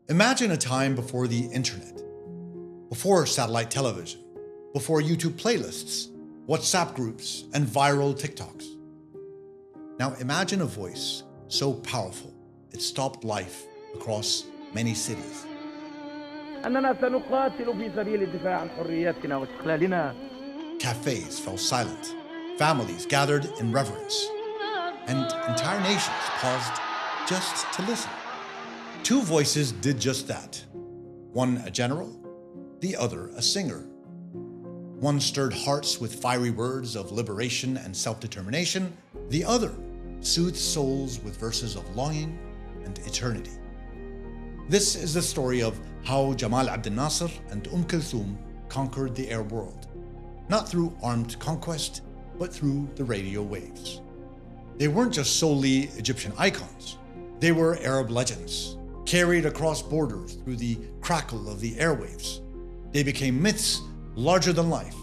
Imagine a time before the internet, before satellite television, before YouTube playlists, WhatsApp groups, and viral TikToks. Now imagine a voice so powerful it stopped life across many cities. Cafes fell silent, families gathered in reverence, and entire nations paused just to listen. Two voices did just that. One a general, the other a singer. One stirred hearts with fiery words of liberation and self-determination. The other soothed souls with verses of longing and eternity. This is the story of how Jamal Abdel Nasser and Kulthoum conquered the Arab world, not through armed conquest, but through the radio waves. They weren't just solely Egyptian icons. They were Arab legends, carried across borders through the crackle of the airwaves. They became myths larger than life,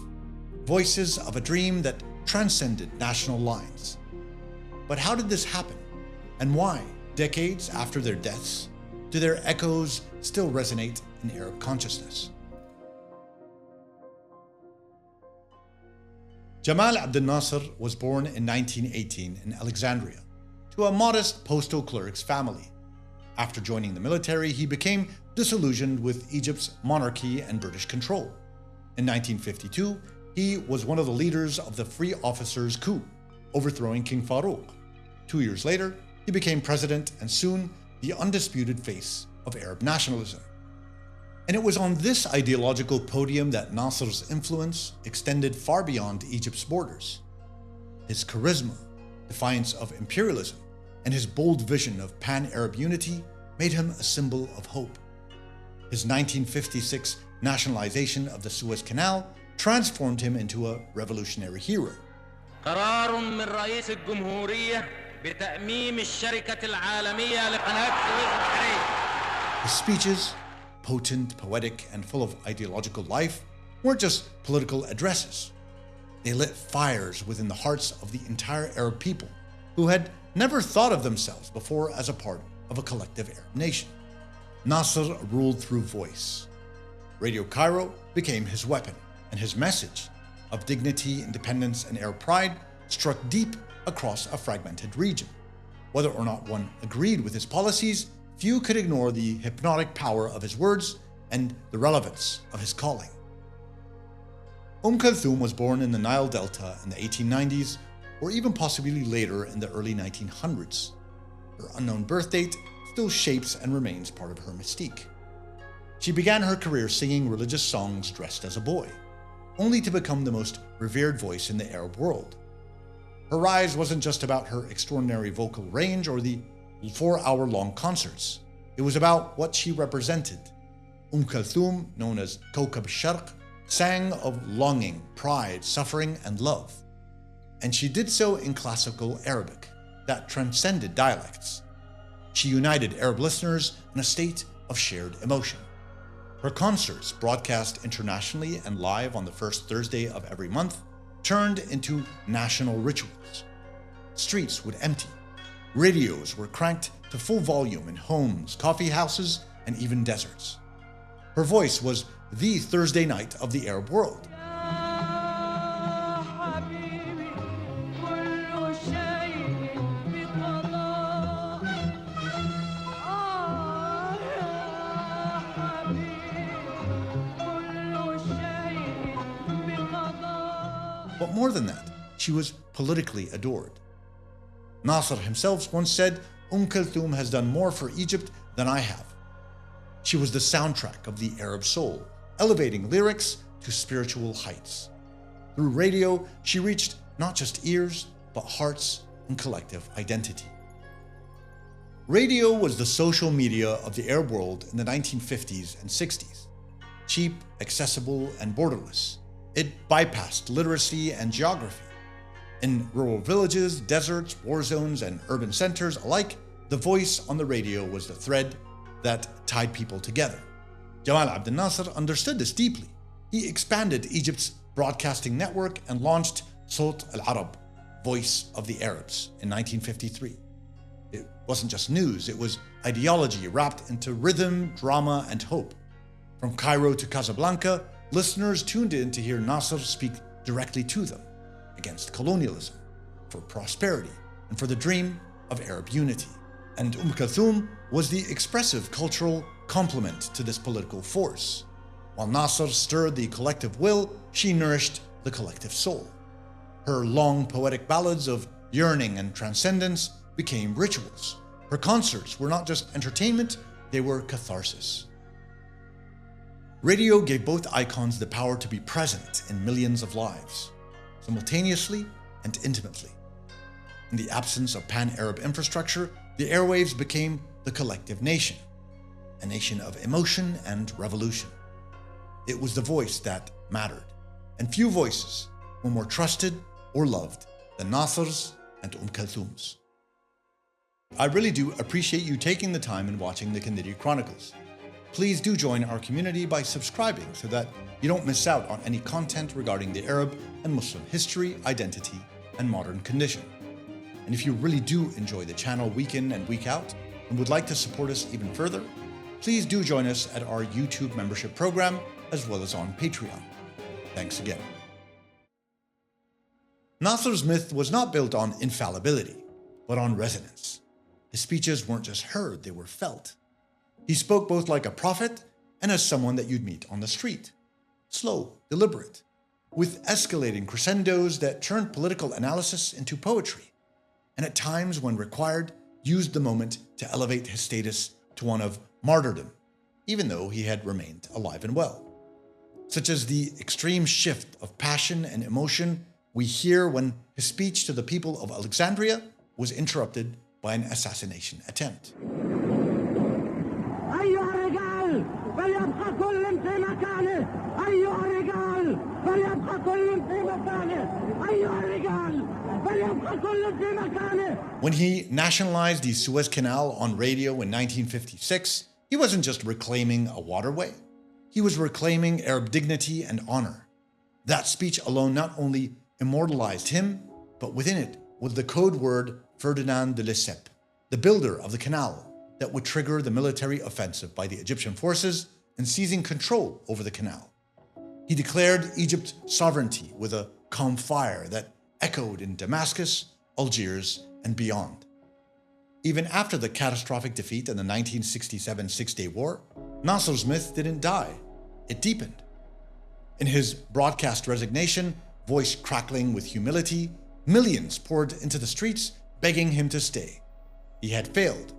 voices of a dream that transcended national lines. But how did this happen? And why, decades after their deaths, do their echoes still resonate in Arab consciousness? Jamal Abdel Nasser was born in 1918 in Alexandria to a modest postal clerk's family. After joining the military, he became disillusioned with Egypt's monarchy and British control. In 1952, he was one of the leaders of the Free Officers' coup, overthrowing King Farouk. 2 years later, he became president and soon the undisputed face of Arab nationalism. And it was on this ideological podium that Nasser's influence extended far beyond Egypt's borders. His charisma, defiance of imperialism, and his bold vision of pan-Arab unity made him a symbol of hope. His 1956 nationalization of the Suez Canal transformed him into a revolutionary hero. قرار من رئيس الجمهورية بتأميم الشركة العالمية لقناة السويس البحرية. His speeches, potent, poetic, and full of ideological life, weren't just political addresses. They lit fires within the hearts of the entire Arab people, who had never thought of themselves before as a part of a collective Arab nation. Nasser ruled through voice. Radio Cairo became his weapon, and his message of dignity, independence, and Arab pride struck deep across a fragmented region. Whether or not one agreed with his policies, few could ignore the hypnotic power of his words and the relevance of his calling. Kulthoum was born in the Nile Delta in the 1890s, or even possibly later in the early 1900s. Her unknown birth date still shapes and remains part of her mystique. She began her career singing religious songs dressed as a boy, only to become the most revered voice in the Arab world. Her rise wasn't just about her extraordinary vocal range or the 4-hour-long concerts. It was about what she represented. Kulthoum, known as Kawkab al-Sharq, sang of longing, pride, suffering, and love. And she did so in classical Arabic that transcended dialects. She united Arab listeners in a state of shared emotion. Her concerts, broadcast internationally and live on the first Thursday of every month, turned into national rituals. Streets would empty. Radios were cranked to full volume in homes, coffee houses, and even deserts. Her voice was the Thursday night of the Arab world. But more than that, she was politically adored. Nasser himself once said, Kulthoum has done more for Egypt than I have. She was the soundtrack of the Arab soul, elevating lyrics to spiritual heights. Through radio, she reached not just ears, but hearts and collective identity. Radio was the social media of the Arab world in the 1950s and 60s. Cheap, accessible, and borderless. It bypassed literacy and geography. In rural villages, deserts, war zones, and urban centers alike, the voice on the radio was the thread that tied people together. Jamal Abdel Nasser understood this deeply. He expanded Egypt's broadcasting network and launched Sawt al-Arab, Voice of the Arabs, in 1953. It wasn't just news, it was ideology wrapped into rhythm, drama, and hope. From Cairo to Casablanca, listeners tuned in to hear Nasser speak directly to them, against colonialism, for prosperity, and for the dream of Arab unity. And Kulthoum was the expressive cultural complement to this political force. While Nasser stirred the collective will, she nourished the collective soul. Her long poetic ballads of yearning and transcendence became rituals. Her concerts were not just entertainment, they were catharsis. Radio gave both icons the power to be present in millions of lives, simultaneously and intimately. In the absence of pan-Arab infrastructure, the airwaves became the collective nation, a nation of emotion and revolution. It was the voice that mattered, and few voices were more trusted or loved than Nasser's and Kulthoum's. I really do appreciate you taking the time and watching the Kandiri Chronicles. Please do join our community by subscribing so that you don't miss out on any content regarding the Arab and Muslim history, identity, and modern condition. And if you really do enjoy the channel week in and week out and would like to support us even further, please do join us at our YouTube membership program as well as on Patreon. Thanks again. Nasser's myth was not built on infallibility, but on resonance. His speeches weren't just heard, they were felt. He spoke both like a prophet and as someone that you'd meet on the street. Slow, deliberate, with escalating crescendos that turned political analysis into poetry, and at times, when required, used the moment to elevate his status to one of martyrdom, even though he had remained alive and well. Such as the extreme shift of passion and emotion we hear when his speech to the people of Alexandria was interrupted by an assassination attempt. When he nationalized the Suez Canal on radio in 1956, he wasn't just reclaiming a waterway, he was reclaiming Arab dignity and honor. That speech alone not only immortalized him, but within it was the code word Ferdinand de Lesseps, the builder of the canal that would trigger the military offensive by the Egyptian forces in seizing control over the canal. He declared Egypt's sovereignty with a calm fire that echoed in Damascus, Algiers, and beyond. Even after the catastrophic defeat in the 1967 Six-Day War, Nasser's myth didn't die, it deepened. In his broadcast resignation, voice crackling with humility, millions poured into the streets begging him to stay. He had failed,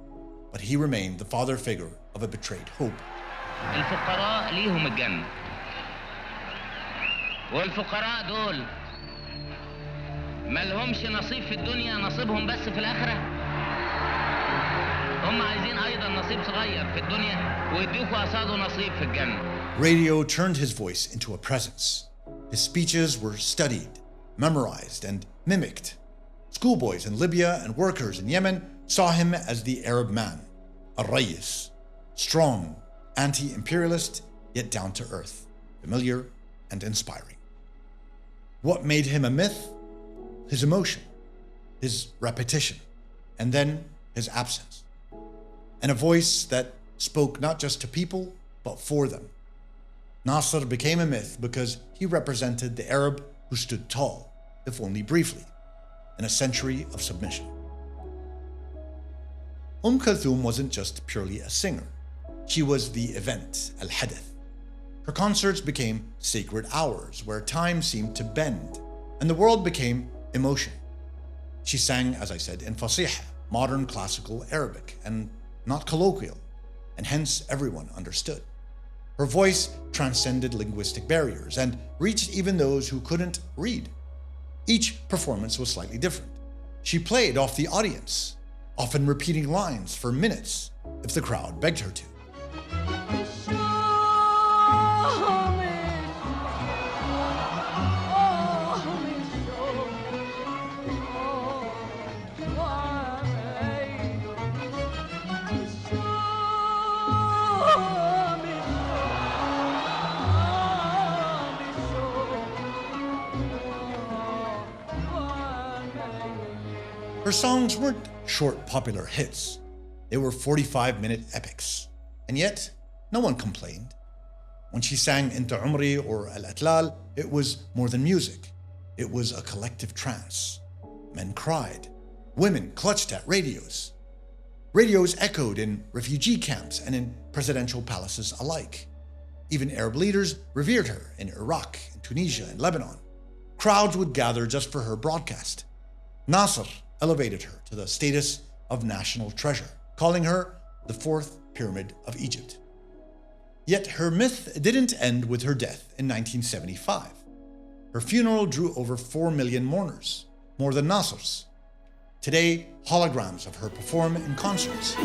but he remained the father figure of a betrayed hope. الفقراء ليهم الجنة والفقراء دول ما لهمش نصيب في الدنيا نصيبهم بس في الآخرة هم عايزين أيضا نصيب صغير في الدنيا ويديكوا قصاده نصيب في الجنة. Radio turned his voice into a presence. His speeches were studied, memorized, and mimicked. Schoolboys in Libya and workers in Yemen saw him as the Arab man, a Rayis, strong, anti-imperialist, yet down to earth, familiar and inspiring. What made him a myth? His emotion, his repetition, and then his absence. And a voice that spoke not just to people, but for them. Nasser became a myth because he represented the Arab who stood tall, if only briefly, in a century of submission. Kulthoum wasn't just purely a singer. She was the event, al-hadath. Her concerts became sacred hours where time seemed to bend, and the world became emotion. She sang, as I said, in Fasih, modern classical Arabic, and not colloquial, and hence everyone understood. Her voice transcended linguistic barriers and reached even those who couldn't read. Each performance was slightly different. She played off the audience, often repeating lines for minutes if the crowd begged her to. Her songs weren't short popular hits. They were 45-minute epics. And yet, no one complained. When she sang Inta Umri or Al-Atlal, it was more than music. It was a collective trance. Men cried. Women clutched at radios. Radios echoed in refugee camps and in presidential palaces alike. Even Arab leaders revered her in Iraq, in Tunisia, and Lebanon. Crowds would gather just for her broadcast. Nasser elevated her to the status of national treasure, calling her the fourth pyramid of Egypt. Yet her myth didn't end with her death in 1975. Her funeral drew over 4 million mourners, more than Nasser's. Today, holograms of her perform in concerts.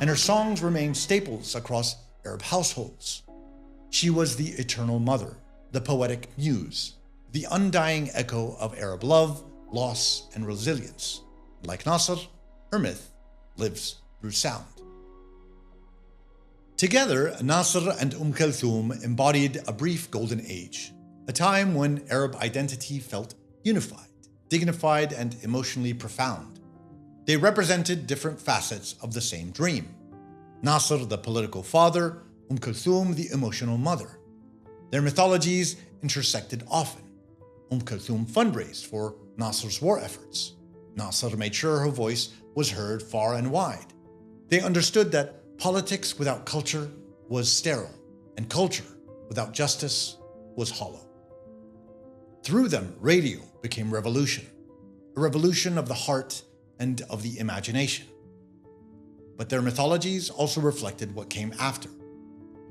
And her songs remain staples across Arab households. She was the eternal mother, the poetic muse, the undying echo of Arab love, loss, and resilience. Like Nasser, her myth lives through sound. Together, Nasser and Kulthoum embodied a brief golden age, a time when Arab identity felt unified, dignified, and emotionally profound. They represented different facets of the same dream. Nasser, the political father, Kulthoum, the emotional mother. Their mythologies intersected often. Kulthoum fundraised for Nasser's war efforts. Nasser made sure her voice was heard far and wide. They understood that politics without culture was sterile, and culture without justice was hollow. Through them, radio became revolution, a revolution of the heart and of the imagination. But their mythologies also reflected what came after: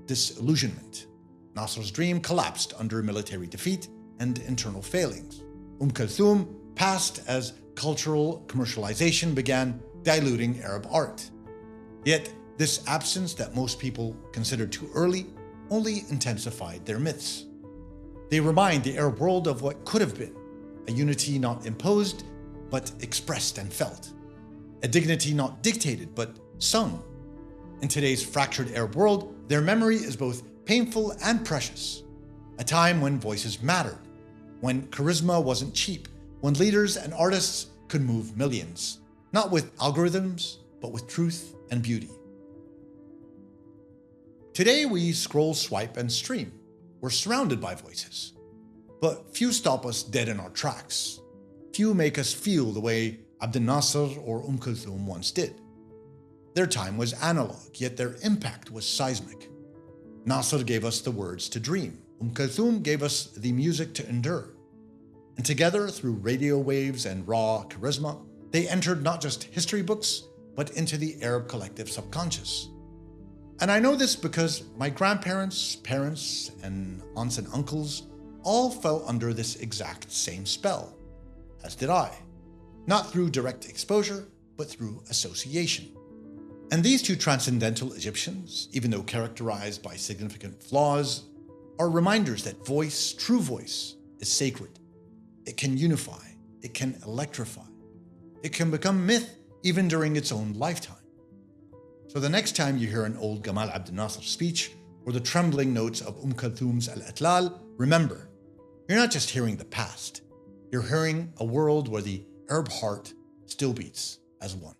disillusionment. Nasser's dream collapsed under military defeat and internal failings. Kulthoum passed as cultural commercialization began diluting Arab art. Yet, this absence that most people considered too early only intensified their myths. They remind the Arab world of what could have been, a unity not imposed, but expressed and felt, a dignity not dictated, but sung. In today's fractured Arab world, their memory is both painful and precious, a time when voices mattered, when charisma wasn't cheap, when leaders and artists could move millions, not with algorithms, but with truth and beauty. Today we scroll, swipe, and stream. We're surrounded by voices, but few stop us dead in our tracks. Few make us feel the way Abdel Nasser or Kulthoum once did. Their time was analog, yet their impact was seismic. Nasser gave us the words to dream. Kulthoum gave us the music to endure. And together, through radio waves and raw charisma, they entered not just history books, but into the Arab collective subconscious. And I know this because my grandparents, parents, and aunts and uncles all fell under this exact same spell, as did I. Not through direct exposure, but through association. And these two transcendental Egyptians, even though characterized by significant flaws, are reminders that voice, true voice, is sacred. It can unify, it can electrify, it can become myth even during its own lifetime. So the next time you hear an old Gamal Abdel Nasser speech or the trembling notes of Kulthoum's Al-Atlal, remember, you're not just hearing the past, you're hearing a world where the Arab heart still beats as one.